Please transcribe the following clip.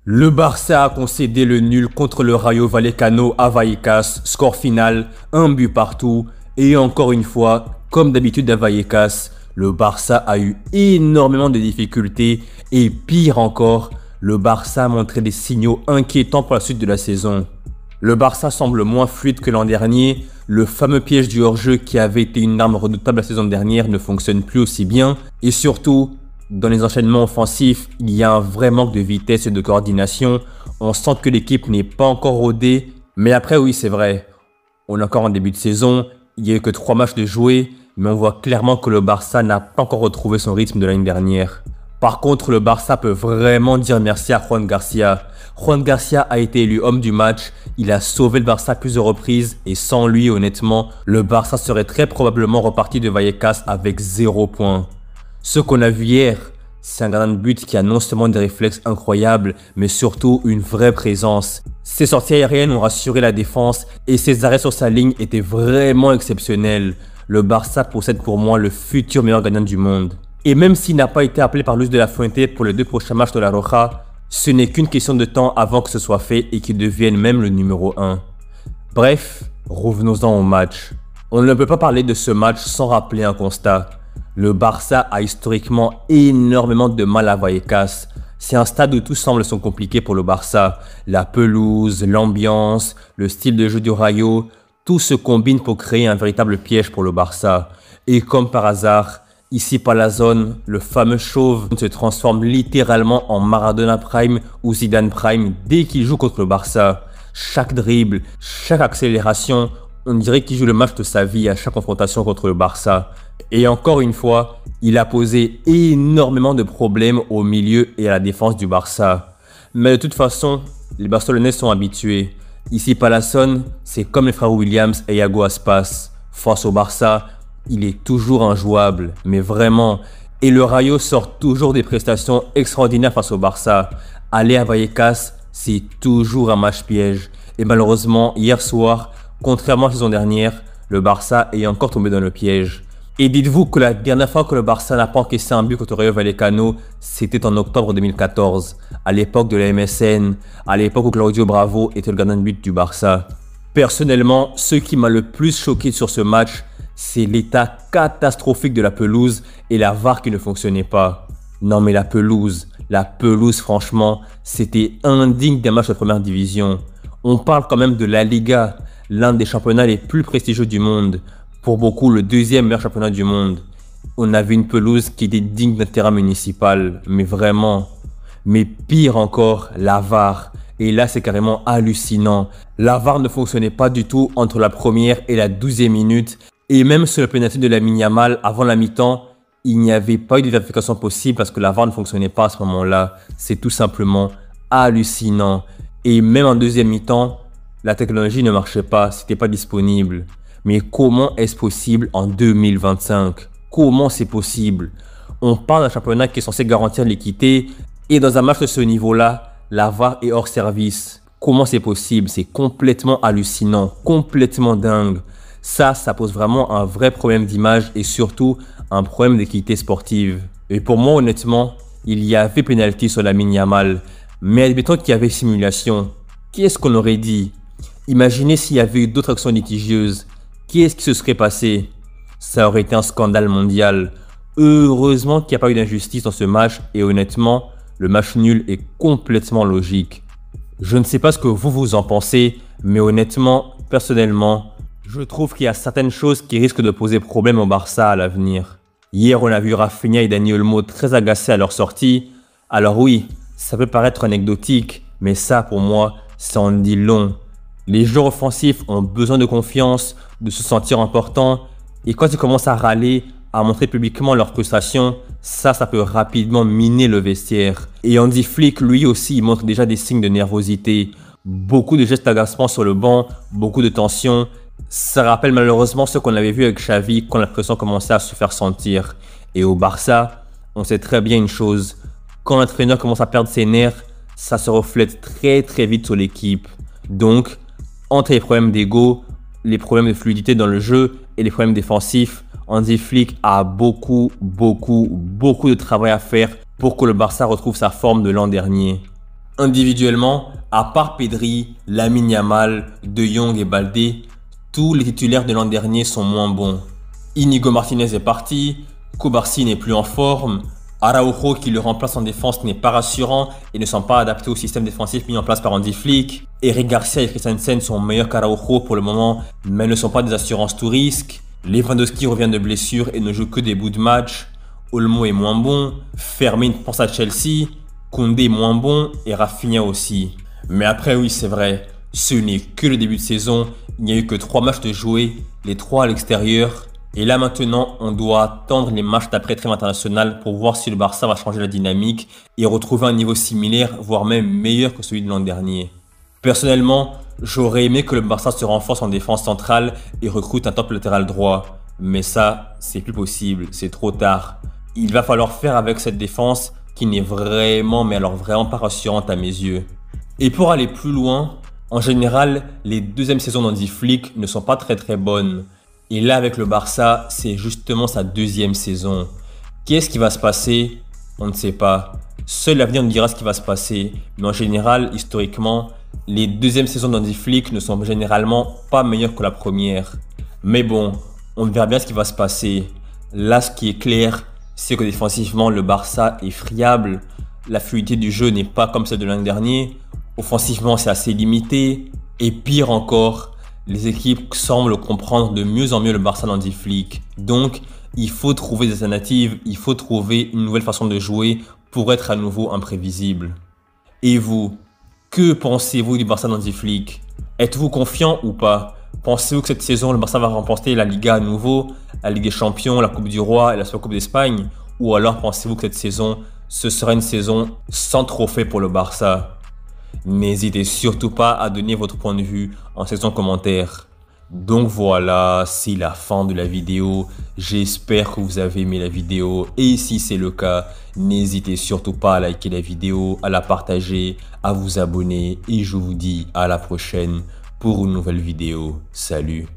Le Barça a concédé le nul contre le Rayo Vallecano à Vallecas, score final, un but partout. Et encore une fois, comme d'habitude à Vallecas, le Barça a eu énormément de difficultés et pire encore, le Barça a montré des signaux inquiétants pour la suite de la saison. Le Barça semble moins fluide que l'an dernier, le fameux piège du hors-jeu qui avait été une arme redoutable la saison dernière ne fonctionne plus aussi bien et surtout, dans les enchaînements offensifs, il y a un vrai manque de vitesse et de coordination. On sent que l'équipe n'est pas encore rodée. Mais après, oui, c'est vrai. On est encore en début de saison. Il n'y a eu que 3 matchs de jouer. Mais on voit clairement que le Barça n'a pas encore retrouvé son rythme de l'année dernière. Par contre, le Barça peut vraiment dire merci à Juan Garcia. Juan Garcia a été élu homme du match. Il a sauvé le Barça à plusieurs reprises. Et sans lui, honnêtement, le Barça serait très probablement reparti de Vallecas avec 0 points. Ce qu'on a vu hier, c'est un gardien de but qui a non seulement des réflexes incroyables, mais surtout une vraie présence. Ses sorties aériennes ont rassuré la défense et ses arrêts sur sa ligne étaient vraiment exceptionnels. Le Barça possède pour moi le futur meilleur gardien du monde. Et même s'il n'a pas été appelé par Luis de la Fuente pour les 2 prochains matchs de la Roja, ce n'est qu'une question de temps avant que ce soit fait et qu'il devienne même le numéro 1. Bref, revenons-en au match. On ne peut pas parler de ce match sans rappeler un constat. Le Barça a historiquement énormément de mal à Vallecas. C'est un stade où tout semble sont compliqué pour le Barça. La pelouse, l'ambiance, le style de jeu du Rayo, tout se combine pour créer un véritable piège pour le Barça. Et comme par hasard, ici par la zone, le fameux chauve se transforme littéralement en Maradona Prime ou Zidane Prime dès qu'il joue contre le Barça. Chaque dribble, chaque accélération, on dirait qu'il joue le match de sa vie à chaque confrontation contre le Barça. Et encore une fois, il a posé énormément de problèmes au milieu et à la défense du Barça. Mais de toute façon, les Barcelonais sont habitués. Ici, Palazzone, c'est comme les frères Williams et Iago Aspas. Face au Barça, il est toujours injouable, mais vraiment. Et le Rayo sort toujours des prestations extraordinaires face au Barça. Aller à Vallecas, c'est toujours un match piège. Et malheureusement, hier soir, contrairement à la saison dernière, le Barça est encore tombé dans le piège. Et dites-vous que la dernière fois que le Barça n'a pas encaissé un but contre le Rayo Vallecano, c'était en octobre 2014, à l'époque de la MSN, à l'époque où Claudio Bravo était le gardien de but du Barça. Personnellement, ce qui m'a le plus choqué sur ce match, c'est l'état catastrophique de la pelouse et la VAR qui ne fonctionnait pas. Non mais la pelouse franchement, c'était indigne d'un match de première division. On parle quand même de la Liga, l'un des championnats les plus prestigieux du monde. Pour beaucoup, le 2e meilleur championnat du monde. On avait une pelouse qui était digne d'un terrain municipal, mais vraiment. Mais pire encore, la VAR. Et là, c'est carrément hallucinant. La VAR ne fonctionnait pas du tout entre la première et la 12e minute. Et même sur le pénalty de Lamine Yamal, avant la mi-temps, il n'y avait pas eu de vérification possible parce que la VAR ne fonctionnait pas à ce moment-là. C'est tout simplement hallucinant. Et même en deuxième mi-temps, la technologie ne marchait pas, c'était pas disponible. Mais comment est-ce possible en 2025? Comment c'est possible? On parle d'un championnat qui est censé garantir l'équité et dans un match de ce niveau-là, la VAR est hors service. Comment c'est possible? C'est complètement hallucinant, complètement dingue. Ça pose vraiment un vrai problème d'image et surtout un problème d'équité sportive. Et pour moi, honnêtement, il y avait pénalty sur Lamine Yamal. Mais admettons qu'il y avait simulation. Qu'est-ce qu'on aurait dit? Imaginez s'il y avait eu d'autres actions litigieuses. Qu'est-ce qui se serait passé? Ça aurait été un scandale mondial. Heureusement qu'il n'y a pas eu d'injustice dans ce match et honnêtement, le match nul est complètement logique. Je ne sais pas ce que vous en pensez, mais honnêtement, personnellement, je trouve qu'il y a certaines choses qui risquent de poser problème au Barça à l'avenir. Hier, on a vu Rafinha et Dani Olmo très agacés à leur sortie. Alors oui, ça peut paraître anecdotique, mais ça pour moi, ça en dit long. Les joueurs offensifs ont besoin de confiance, de se sentir importants. Et quand ils commencent à râler, à montrer publiquement leur frustration, ça peut rapidement miner le vestiaire. Et Hansi Flick, lui aussi, il montre déjà des signes de nervosité. Beaucoup de gestes d'agacement sur le banc, beaucoup de tension. Ça rappelle malheureusement ce qu'on avait vu avec Xavi quand la pression commençait à se faire sentir. Et au Barça, on sait très bien une chose. Quand l'entraîneur commence à perdre ses nerfs, ça se reflète très vite sur l'équipe. Donc, entre les problèmes d'ego, les problèmes de fluidité dans le jeu et les problèmes défensifs, Hansi Flick a beaucoup de travail à faire pour que le Barça retrouve sa forme de l'an dernier. Individuellement, à part Pedri, Lamine Yamal, De Jong et Baldé, tous les titulaires de l'an dernier sont moins bons. Inigo Martinez est parti, Cubarsí n'est plus en forme, Araujo qui le remplace en défense n'est pas rassurant et ne sont pas adaptés au système défensif mis en place par Hansi Flick. Eric Garcia et Christensen sont meilleurs qu'Araujo pour le moment, mais ne sont pas des assurances tout risque. Lewandowski revient de blessure et ne joue que des bouts de match. Olmo est moins bon, Fermin pense à Chelsea, Koundé est moins bon et Rafinha aussi. Mais après oui c'est vrai, ce n'est que le début de saison, il n'y a eu que 3 matchs de jouer, les 3 à l'extérieur. Et là maintenant, on doit attendre les matchs d'après-trêve international pour voir si le Barça va changer la dynamique et retrouver un niveau similaire, voire même meilleur que celui de l'an dernier. Personnellement, j'aurais aimé que le Barça se renforce en défense centrale et recrute un top latéral droit. Mais ça, c'est plus possible, c'est trop tard. Il va falloir faire avec cette défense qui n'est vraiment, mais alors vraiment pas rassurante à mes yeux. Et pour aller plus loin, en général, les deuxièmes saisons d'Hansi Flick ne sont pas très bonnes. Et là, avec le Barça, c'est justement sa deuxième saison. Qu'est-ce qui va se passer? On ne sait pas. Seul l'avenir nous dira ce qui va se passer. Mais en général, historiquement, les deuxièmes saisons d'Hansi Flick ne sont généralement pas meilleures que la première. Mais bon, on verra bien ce qui va se passer. Là, ce qui est clair, c'est que défensivement, le Barça est friable. La fluidité du jeu n'est pas comme celle de l'an dernier. Offensivement, c'est assez limité. Et pire encore, les équipes semblent comprendre de mieux en mieux le Barça d'Hansi Flick. Donc, il faut trouver des alternatives, il faut trouver une nouvelle façon de jouer pour être à nouveau imprévisible. Et vous, que pensez-vous du Barça d'Hansi Flick? Êtes-vous confiant ou pas? Pensez-vous que cette saison, le Barça va remporter la Liga à nouveau, la Ligue des Champions, la Coupe du Roi et la Supercoupe d'Espagne? Ou alors pensez-vous que cette saison, ce sera une saison sans trophée pour le Barça? N'hésitez surtout pas à donner votre point de vue en section commentaire. Donc voilà, c'est la fin de la vidéo. J'espère que vous avez aimé la vidéo. Et si c'est le cas, n'hésitez surtout pas à liker la vidéo, à la partager, à vous abonner. Et je vous dis à la prochaine pour une nouvelle vidéo. Salut!